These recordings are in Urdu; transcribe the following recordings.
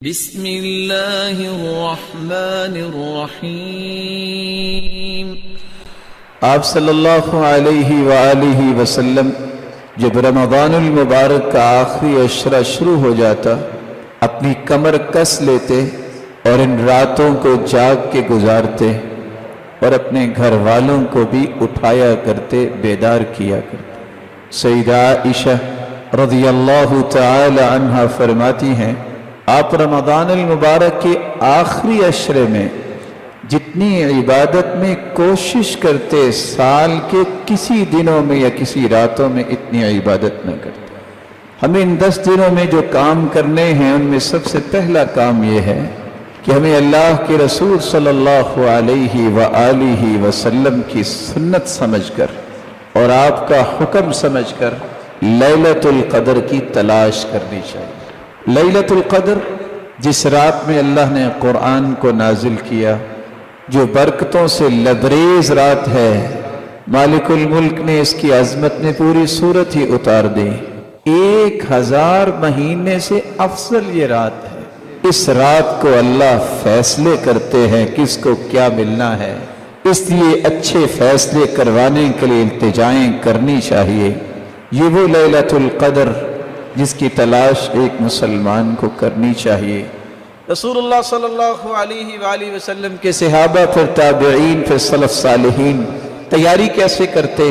بسم اللہ الرحمن الرحیم۔ آپ صلی اللہ علیہ وآلہ وسلم جب رمضان المبارک کا آخری عشرہ شروع ہو جاتا اپنی کمر کس لیتے اور ان راتوں کو جاگ کے گزارتے اور اپنے گھر والوں کو بھی اٹھایا کرتے، بیدار کیا کرتے۔ سیدہ عائشہ رضی اللہ تعالی عنہا فرماتی ہیں آپ رمضان المبارک کے آخری عشرے میں جتنی عبادت میں کوشش کرتے سال کے کسی دنوں میں یا کسی راتوں میں اتنی عبادت نہ کرتے۔ ہمیں ان 10 دنوں میں جو کام کرنے ہیں ان میں سب سے پہلا کام یہ ہے کہ ہمیں اللہ کے رسول صلی اللہ علیہ وآلہ وسلم کی سنت سمجھ کر اور آپ کا حکم سمجھ کر لیلۃ القدر کی تلاش کرنی چاہیے۔ لیلۃ القدر جس رات میں اللہ نے قرآن کو نازل کیا، جو برکتوں سے لبریز رات ہے، مالک الملک نے اس کی عظمت میں پوری صورت ہی اتار دی۔ 1000 مہینے سے افضل یہ رات ہے۔ اس رات کو اللہ فیصلے کرتے ہیں کس کو کیا ملنا ہے، اس لیے اچھے فیصلے کروانے کے لیے التجائیں کرنی چاہیے۔ یہ وہ لیلۃ القدر جس کی تلاش ایک مسلمان کو کرنی چاہیے۔ رسول اللہ صلی اللہ علیہ وآلہ وسلم کے صحابہ، پھر تابعین، پھر سلف صالحین تیاری کیسے کرتے؟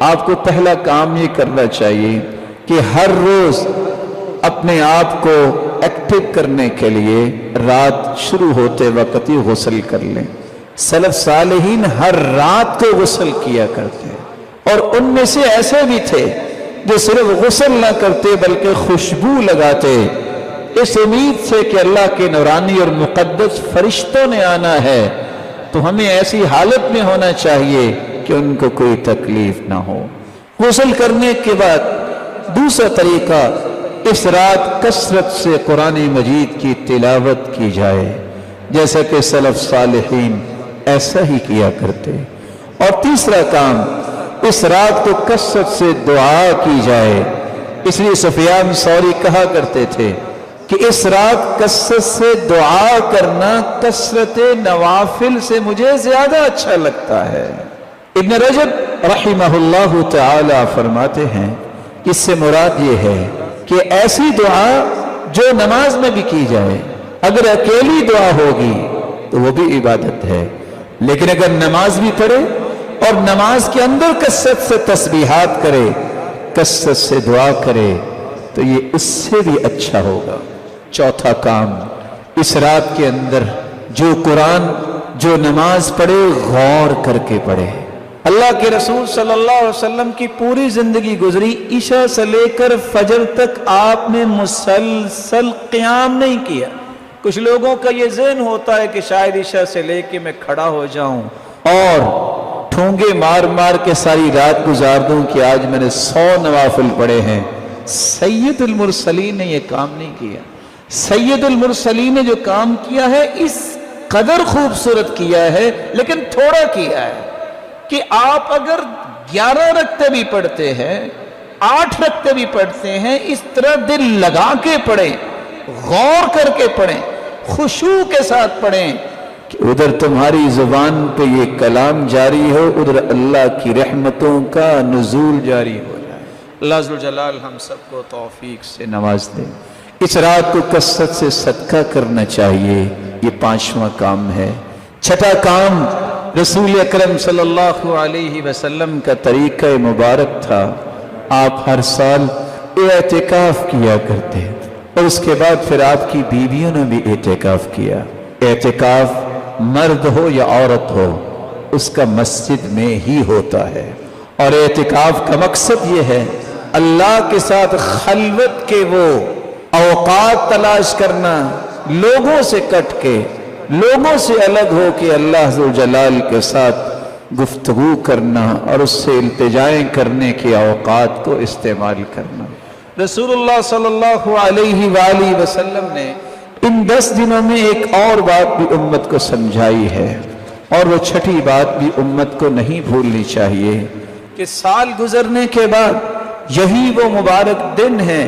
آپ کو پہلا کام یہ کرنا چاہیے کہ ہر روز اپنے آپ کو ایکٹیو کرنے کے لیے رات شروع ہوتے وقت ہی غسل کر لیں۔ سلف صالحین ہر رات کو غسل کیا کرتے اور ان میں سے ایسے بھی تھے جو صرف غسل نہ کرتے بلکہ خوشبو لگاتے، اس امید سے کہ اللہ کے نورانی اور مقدس فرشتوں نے آنا ہے، تو ہمیں ایسی حالت میں ہونا چاہیے کہ ان کو کوئی تکلیف نہ ہو۔ غسل کرنے کے بعد دوسرا طریقہ، اس رات کثرت سے قرآن مجید کی تلاوت کی جائے، جیسا کہ سلف صالحین ایسا ہی کیا کرتے۔ اور تیسرا کام، اس رات کو کثرت سے دعا کی جائے۔ اس لیے سفیان ثوری کہا کرتے تھے کہ اس رات کثرت سے دعا کرنا کثرت نوافل سے مجھے زیادہ اچھا لگتا ہے۔ ابن رجب رحمہ اللہ تعالی فرماتے ہیں اس سے مراد یہ ہے کہ ایسی دعا جو نماز میں بھی کی جائے، اگر اکیلی دعا ہوگی تو وہ بھی عبادت ہے، لیکن اگر نماز بھی پڑھے اور نماز کے اندر کثرت سے تسبیحات کرے، کثرت سے دعا کرے، تو یہ اس سے بھی اچھا ہوگا۔ چوتھا کام، اس رات کے اندر جو قرآن، جو نماز پڑھے، غور کر کے پڑھے۔ اللہ کے رسول صلی اللہ علیہ وسلم کی پوری زندگی گزری، عشاء سے لے کر فجر تک آپ نے مسلسل قیام نہیں کیا۔ کچھ لوگوں کا یہ ذہن ہوتا ہے کہ شاید عشاء سے لے کے میں کھڑا ہو جاؤں اور ٹھونگے مار مار کے ساری رات گزار دوں کہ آج میں نے 100 نوافل پڑھے ہیں۔ سید المرسلین نے یہ کام نہیں کیا۔ سید المرسلین نے جو کام کیا ہے اس قدر خوبصورت کیا ہے، لیکن تھوڑا کیا ہے کہ آپ اگر 11 رکعتیں بھی پڑھتے ہیں، 8 رکعتیں بھی پڑھتے ہیں، اس طرح دل لگا کے پڑھیں، غور کر کے پڑھیں، خشوع کے ساتھ پڑھیں کہ ادھر تمہاری زبان پہ یہ کلام جاری ہو، ادھر اللہ کی رحمتوں کا نزول جاری ہو جائے۔ اللہ عز و جلال ہم سب کو توفیق سے نواز دے۔ اس رات کو کثرت سے صدقہ کرنا چاہیے، یہ 5واں کام ہے۔ چھٹا کام، رسول اکرم صلی اللہ علیہ وسلم کا طریقہ مبارک تھا، آپ ہر سال اعتکاف کیا کرتے اور اس کے بعد پھر آپ کی بیویوں نے بھی اعتکاف کیا۔ اعتکاف مرد ہو یا عورت ہو، اس کا مسجد میں ہی ہوتا ہے، اور اعتکاف کا مقصد یہ ہے اللہ کے ساتھ خلوت کے وہ اوقات تلاش کرنا، لوگوں سے کٹ کے، لوگوں سے الگ ہو کے اللہ ذو جلال کے ساتھ گفتگو کرنا اور اس سے التجائیں کرنے کے اوقات کو استعمال کرنا۔ رسول اللہ صلی اللہ علیہ وآلہ وسلم نے ان 10 دنوں میں ایک اور بات بھی امت کو سمجھائی ہے، اور وہ چھٹی بات بھی امت کو نہیں بھولنی چاہیے کہ سال گزرنے کے بعد یہی وہ مبارک دن ہیں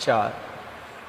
4।